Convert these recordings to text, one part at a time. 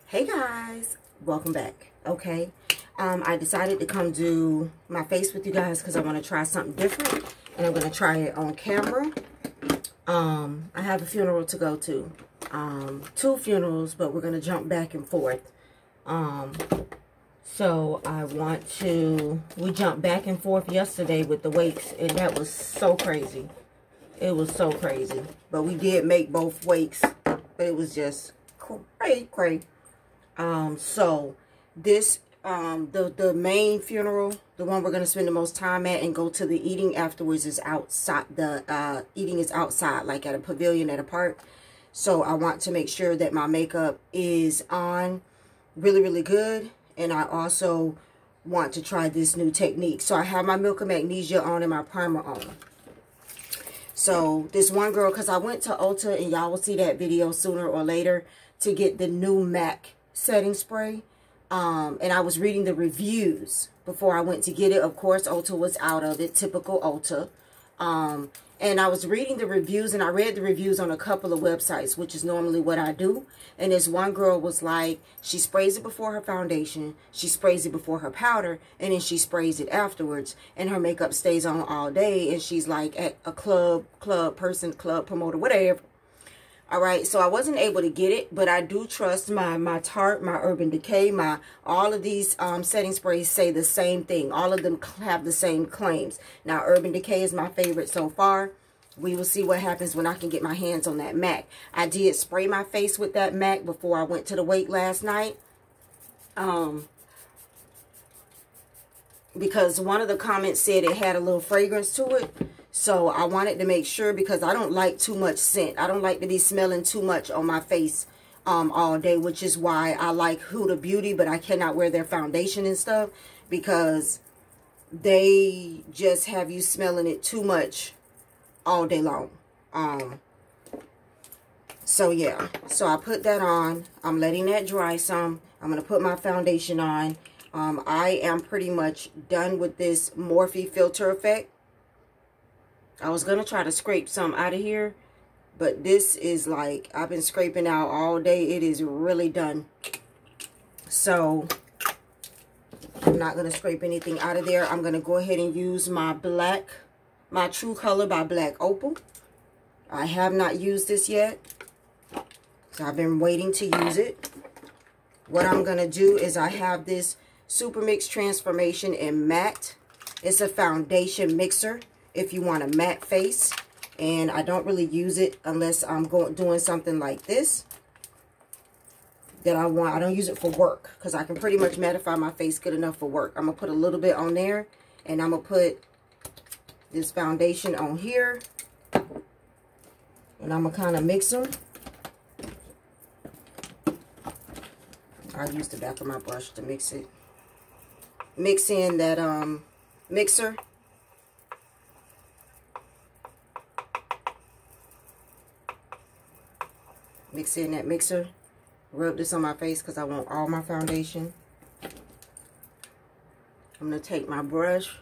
Hey guys, welcome back. Okay, I decided to come do my face with you guys because I want to try something different, and I'm going to try it on camera. I have a funeral to go to, two funerals, but we're going to jump back and forth. So we jumped back and forth yesterday with the wakes, and that was so crazy. It was so crazy, but we did make both wakes, but it was just crazy. So this, the main funeral, the one we're going to spend the most time at and go to the eating afterwards, is outside. The, eating is outside, like at a pavilion at a park. So I want to make sure that my makeup is on really, really good. And I also want to try this new technique. So I have my Milk of Magnesia on and my primer on. So this one girl, because I went to Ulta, and y'all will see that video sooner or later, to get the new MAC setting spray. And I was reading the reviews before I went to get it. Of course, Ulta was out of it. Typical Ulta. And I was reading the reviews, and I read the reviews on a couple of websites, which is normally what I do. And this one girl was like, she sprays it before her foundation, she sprays it before her powder, and then she sprays it afterwards. And her makeup stays on all day. And she's like at a club promoter, whatever. All right, so I wasn't able to get it, but I do trust my Tarte, my Urban Decay, all of these setting sprays say the same thing. All of them have the same claims. Now, Urban Decay is my favorite so far. We will see what happens when I can get my hands on that MAC. I did spray my face with that MAC before I went to the wake last night. Because one of the comments said it had a little fragrance to it. So I wanted to make sure, because I don't like too much scent. I don't like to be smelling too much on my face all day, which is why I like Huda Beauty, but I cannot wear their foundation and stuff, because they just have you smelling it too much all day long. So yeah, so I put that on. I'm letting that dry some. I'm going to put my foundation on. I am pretty much done with this Morphe filter effect. I was going to try to scrape some out of here, but this is like, I've been scraping out all day. It is really done. So I'm not going to scrape anything out of there. I'm going to go ahead and use my True Color by Black Opal. I have not used this yet, so I've been waiting to use it. What I'm going to do is, I have this Super Mix Transformation in Matte. It's a foundation mixer if you want a matte face, and I don't really use it unless I'm doing something like this that I want. I don't use it for work, because I can pretty much mattify my face good enough for work. I'm going to put a little bit on there, and I'm going to put this foundation on here, and I'm going to kind of mix them. I'll use the back of my brush to mix it. Mix in that mixer. Mix in that mixer. Rub this on my face because I want all my foundation. I'm going to take my brush,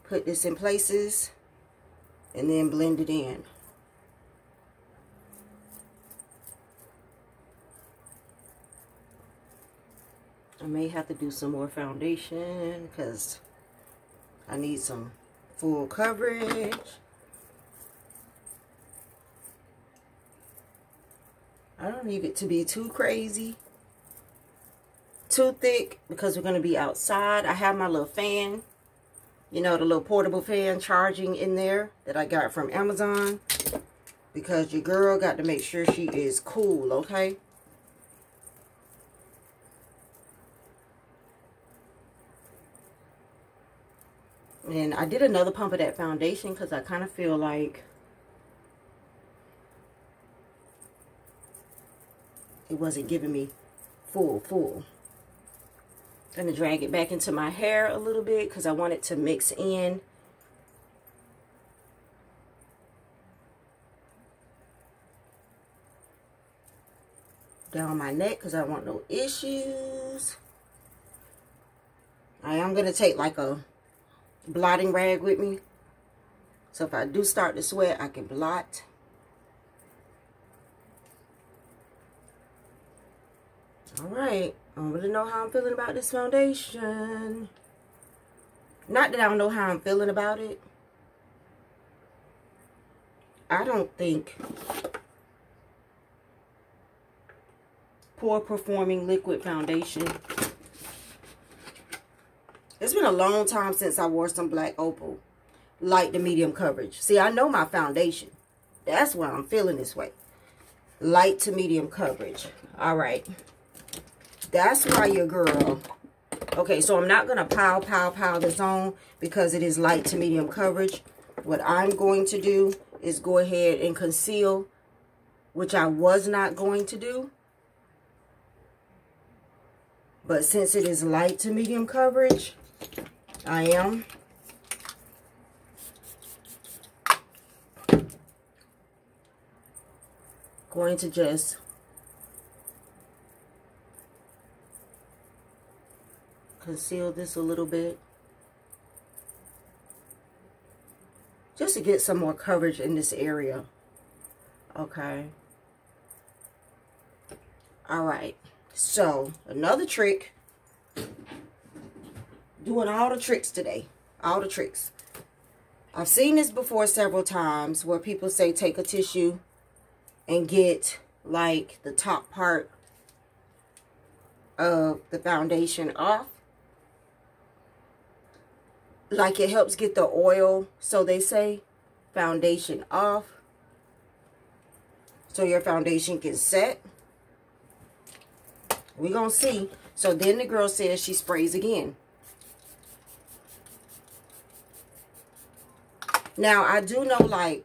put this in places, and then blend it in. I may have to do some more foundation because I need some full coverage. I don't need it to be too crazy, too thick, because we're going to be outside. I have my little fan, you know, the little portable fan charging in there that I got from Amazon, because your girl got to make sure she is cool, okay? And I did another pump of that foundation because I kind of feel like it wasn't giving me full. I'm going to drag it back into my hair a little bit because I want it to mix in. Down my neck because I want no issues. I am going to take like a blotting rag with me, so if I do start to sweat, I can blot. All right. I don't really know how I'm feeling about this foundation. Not that I don't know how I'm feeling about it. I don't think poor performing liquid foundation. It's been a long time since I wore some black opal. Light to medium coverage. See, I know my foundation. That's why I'm feeling this way. Light to medium coverage. All right. That's why your girl. Okay, so I'm not going to pile this on because it is light to medium coverage. What I'm going to do is go ahead and conceal, which I was not going to do. But since it is light to medium coverage, I am. Going to just conceal this a little bit. Just to get some more coverage in this area. Okay. All right. So, another trick. Doing all the tricks today. All the tricks. I've seen this before several times where people say take a tissue and get like the top part of the foundation off. Like it helps get the oil, so they say, foundation off. So your foundation can set. We're going to see. So then the girl says she sprays again. Now, I do know, like,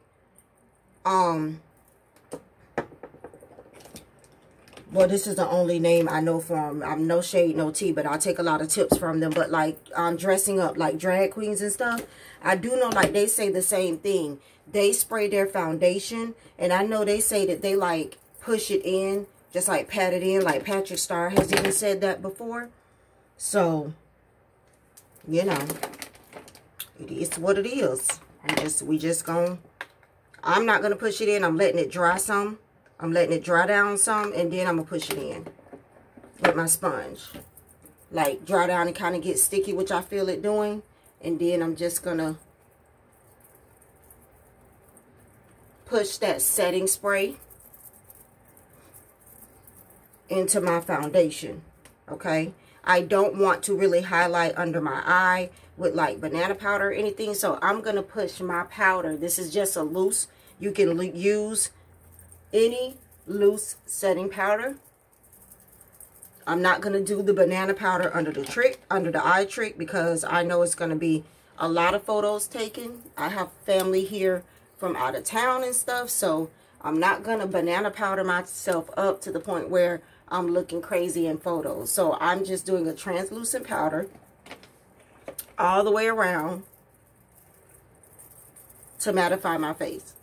well, this is the only name I know from. I'm no shade, no tea, but I take a lot of tips from them. But, like, dressing up, like, drag queens and stuff, I do know, like, they say the same thing. They spray their foundation, and I know they say that they, like, push it in, just, like, pat it in, like Patrick Starr has even said that before. So, you know, it is what it is. We just gonna, I'm not gonna push it in. I'm letting it dry some. I'm letting it dry down some, and then I'm gonna push it in with my sponge. Like, dry down and kind of get sticky, which I feel it doing. And then I'm just gonna push that setting spray into my foundation, okay? I don't want to really highlight under my eye with like banana powder or anything, so I'm gonna push my powder. This is just a loose, you can use any loose setting powder. I'm not gonna do the banana powder under the eye trick, because I know it's gonna be a lot of photos taken. I have family here from out of town and stuff, so I'm not gonna banana powder myself up to the point where I'm looking crazy in photos. So I'm just doing a translucent powder all the way around to mattify my face.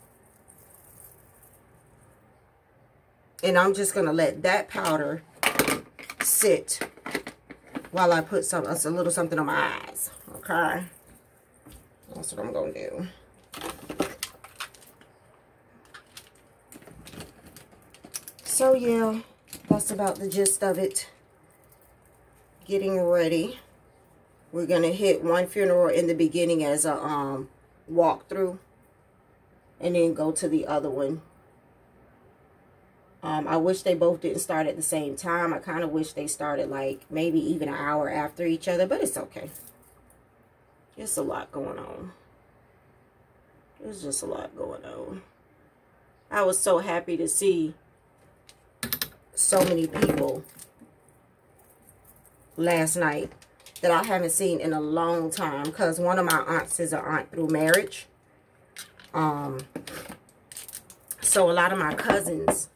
And I'm just gonna let that powder sit while I put a little something on my eyes, okay? That's what I'm gonna do. So yeah, that's about the gist of it. Getting ready. We're gonna hit one funeral in the beginning as a walkthrough, and then go to the other one. I wish they both didn't start at the same time. I kind of wish they started like maybe even an hour after each other, but it's okay. It's a lot going on. There's just a lot going on. I was so happy to see so many people last night that I haven't seen in a long time, because one of my aunts is an aunt through marriage. So a lot of my cousins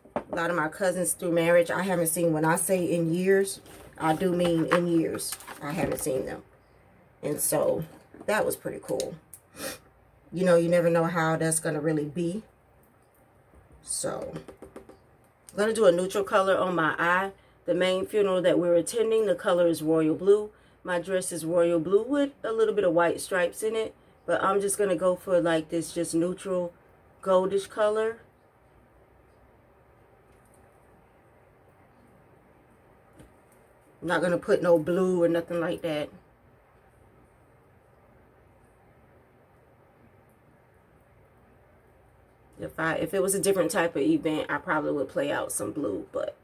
through marriage, I haven't seen. When I say in years, I do mean in years. I haven't seen them. And so that was pretty cool. You know, you never know how that's going to really be. So I'm going to do a neutral color on my eye. The main funeral that we're attending, the color is royal blue. My dress is royal blue with a little bit of white stripes in it. But I'm just going to go for like this just neutral goldish color. I'm not going to put no blue or nothing like that. If it was a different type of event, I probably would play out some blue, but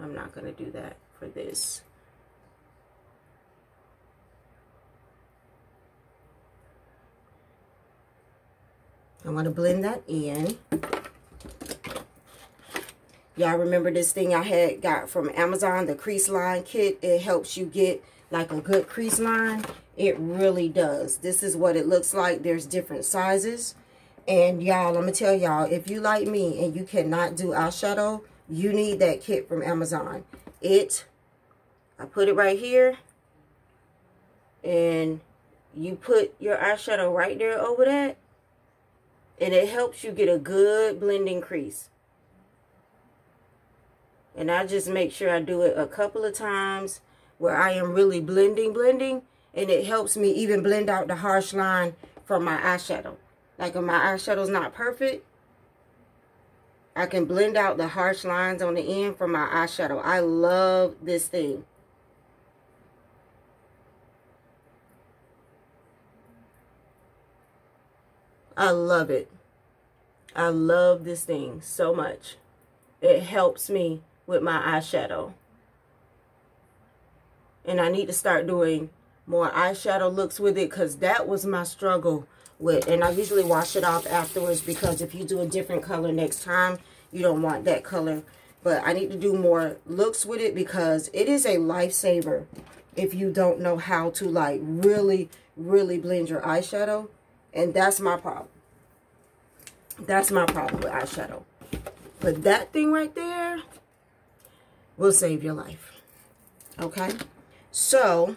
I'm not going to do that for this. I'm going to blend that in. Y'all remember this thing I had got from Amazon, the crease line kit? It helps you get like a good crease line. It really does. This is what it looks like. There's different sizes. And y'all, I'm going to tell y'all, if you like me and you cannot do eyeshadow, you need that kit from Amazon. I put it right here. And you put your eyeshadow right there over that. And it helps you get a good blending crease. And I just make sure I do it a couple of times where I am really blending. And it helps me even blend out the harsh line from my eyeshadow. Like if my eyeshadow's not perfect, I can blend out the harsh lines on the end from my eyeshadow. I love this thing. I love it. I love this thing so much. It helps me with my eyeshadow. And I need to start doing more eyeshadow looks with it, because that was my struggle with. And I usually wash it off afterwards, because if you do a different color next time, you don't want that color. But I need to do more looks with it, because it is a lifesaver if you don't know how to like really blend your eyeshadow. And that's my problem. That's my problem with eyeshadow. But that thing right there will save your life. Okay? So,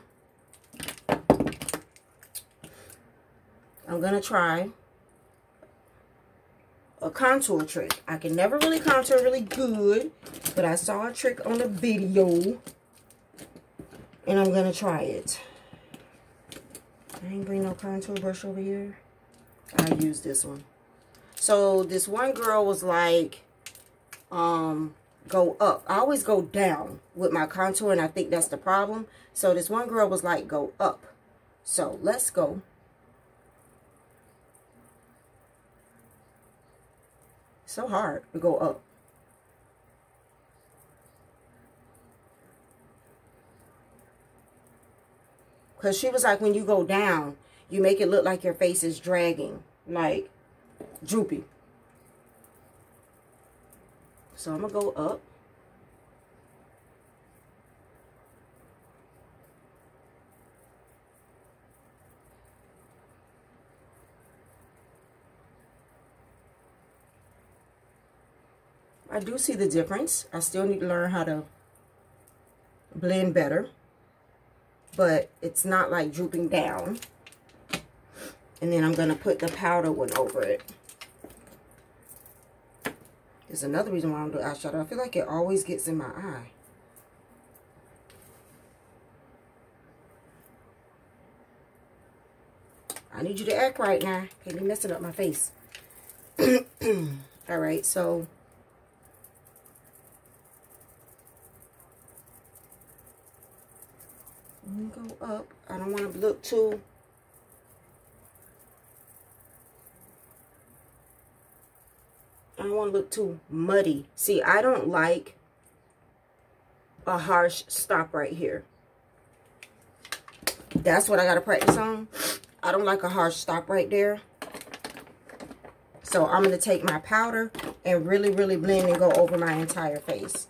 I'm going to try a contour trick. I can never really contour really good, but I saw a trick on a video, and I'm going to try it. I ain't bring no contour brush over here. I use this one. So, this one girl was like, go up. I always go down with my contour, and I think that's the problem. So this one girl was like, go up. So let's go. So hard to go up. Because she was like, when you go down, you make it look like your face is dragging, like droopy. So I'm going to go up. I do see the difference. I still need to learn how to blend better. But it's not like drooping down. And then I'm going to put the powder one over it. There's another reason why I don't do eyeshadow. I feel like it always gets in my eye. I need you to act right now. Can't be messing up my face. Alright, so let me go up. I don't want to look too... I don't want to look too muddy. See, I don't like a harsh stop right here. That's what I got to practice on. I don't like a harsh stop right there. So I'm going to take my powder and really blend and go over my entire face.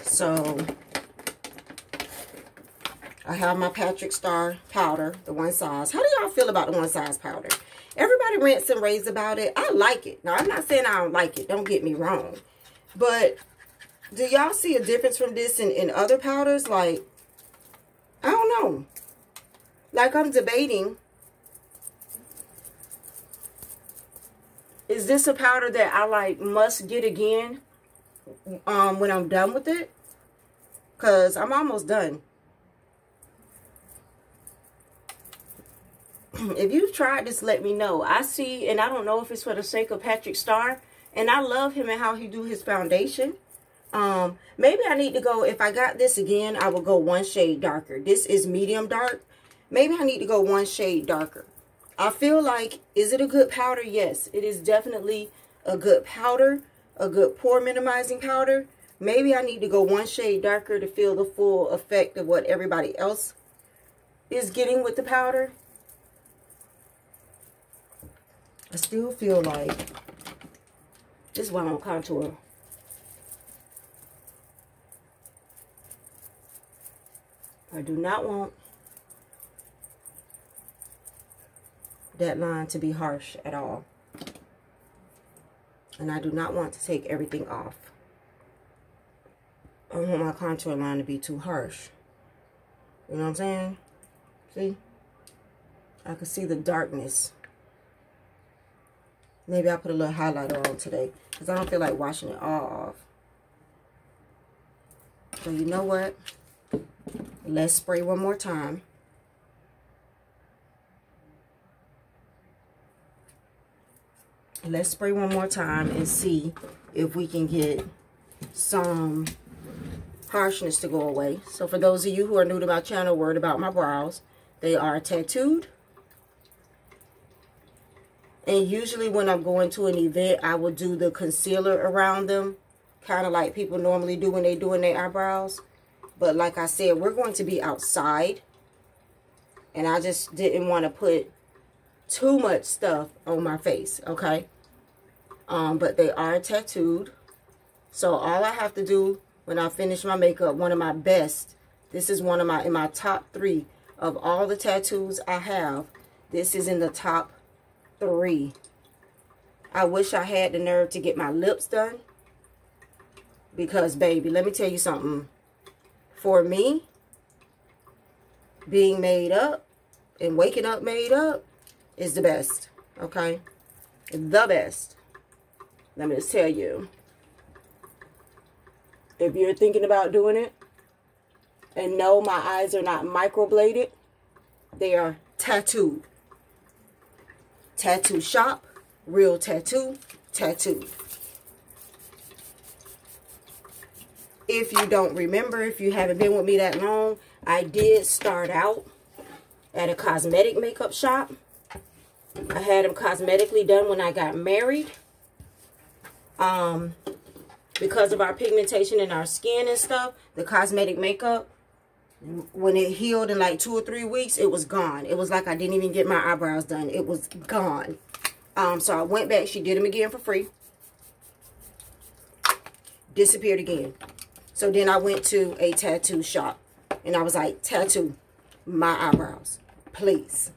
So I have my Patrick Star powder, the one size. How do y'all feel about the one size powder? Everybody rants and raves about it. I like it. Now, I'm not saying I don't like it. Don't get me wrong. But do y'all see a difference from this in other powders? Like, I don't know. Like, I'm debating. Is this a powder that I, like, must get again when I'm done with it? Because I'm almost done. if you've tried this, let me know. I see, and I don't know if it's for the sake of Patrick Starr, and I love him and how he do his foundation. Maybe I need to go, if I got this again, I will go one shade darker. This is medium dark. Maybe I need to go one shade darker. I feel like, is it a good powder? Yes, it is definitely a good powder, a good pore minimizing powder. Maybe I need to go one shade darker to feel the full effect of what everybody else is getting with the powder. I still feel like this is why I'm on contour. I do not want that line to be harsh at all. And I do not want to take everything off. I don't want my contour line to be too harsh. You know what I'm saying? See? I can see the darkness. Maybe I'll put a little highlighter on today, because I don't feel like washing it all off. So you know what? Let's spray one more time. Let's spray one more time and see if we can get some harshness to go away. So for those of you who are new to my channel, worried about my brows, they are tattooed. And usually when I'm going to an event, I will do the concealer around them, kind of like people normally do when they're doing their eyebrows. But like I said, we're going to be outside, and I just didn't want to put too much stuff on my face, okay? But they are tattooed. So all I have to do when I finish my makeup, one of my best, this is one of my, in my top 3 of all the tattoos I have, this is in the top 3. I wish I had the nerve to get my lips done, because baby, let me tell you something. For me, being made up and waking up made up is the best, okay? The best. Let me just tell you, if you're thinking about doing it, and no, my eyes are not microbladed, they are tattooed. Tattoo shop, real tattoo, tattooed. If you don't remember, if you haven't been with me that long, I did start out at a cosmetic makeup shop. I had them cosmetically done when I got married. Because of our pigmentation in our skin and stuff, the cosmetic makeup, when it healed in like 2 or 3 weeks, it was gone. It was like I didn't even get my eyebrows done. It was gone. So I went back. She did them again for free. Disappeared again. So then I went to a tattoo shop, and I was like, tattoo my eyebrows, please.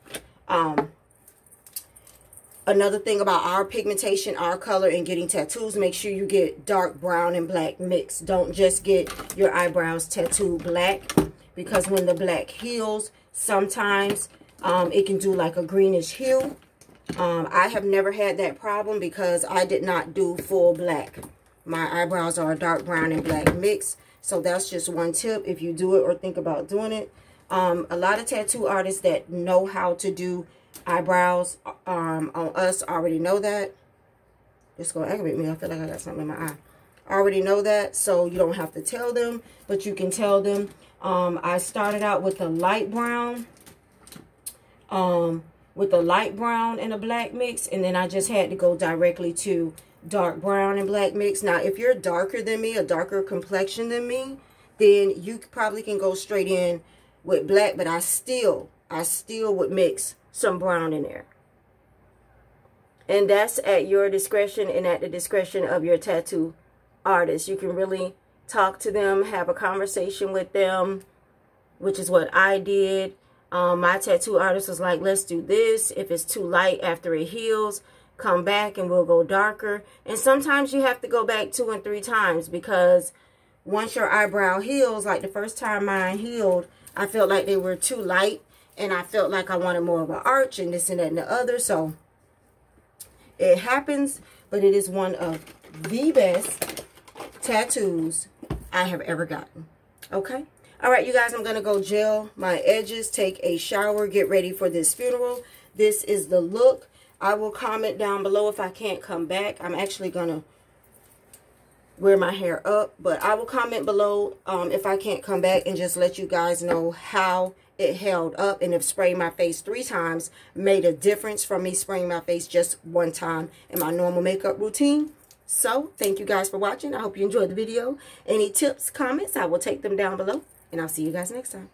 Another thing about our pigmentation, our color, and getting tattoos, make sure you get dark brown and black mixed. Don't just get your eyebrows tattooed black, because when the black heals, sometimes it can do like a greenish hue. I have never had that problem because I did not do full black. My eyebrows are a dark brown and black mix. So that's just one tip if you do it or think about doing it. A lot of tattoo artists that know how to do eyebrows on us already know that. It's going to aggravate me. I feel like I got something in my eye. Already know that, so you don't have to tell them, but you can tell them. I started out with the light brown. With the light brown and a black mix, and then I just had to go directly to dark brown and black mix. Now, if you're darker than me, a darker complexion than me, then you probably can go straight in with black, but I still would mix some brown in there. And that's at your discretion and at the discretion of your tattoo artist. You can really talk to them, have a conversation with them, which is what I did. My tattoo artist was like, let's do this. If it's too light after it heals, come back and we'll go darker. And sometimes you have to go back 2 and 3 times, because once your eyebrow heals, like the first time mine healed, I felt like they were too light, and I felt like I wanted more of an arch and this and that and the other. So it happens, but it is one of the best tattoos I have ever gotten. Okay? All right, you guys, I'm going to go gel my edges, take a shower, get ready for this funeral. This is the look. I will comment down below if I can't come back. I'm actually going to wear my hair up, but I will comment below if I can't come back and just let you guys know how it held up, and if spraying my face 3 times made a difference from me spraying my face just 1 time in my normal makeup routine. So, thank you guys for watching. I hope you enjoyed the video. Any tips, comments, I will take them down below, and I'll see you guys next time.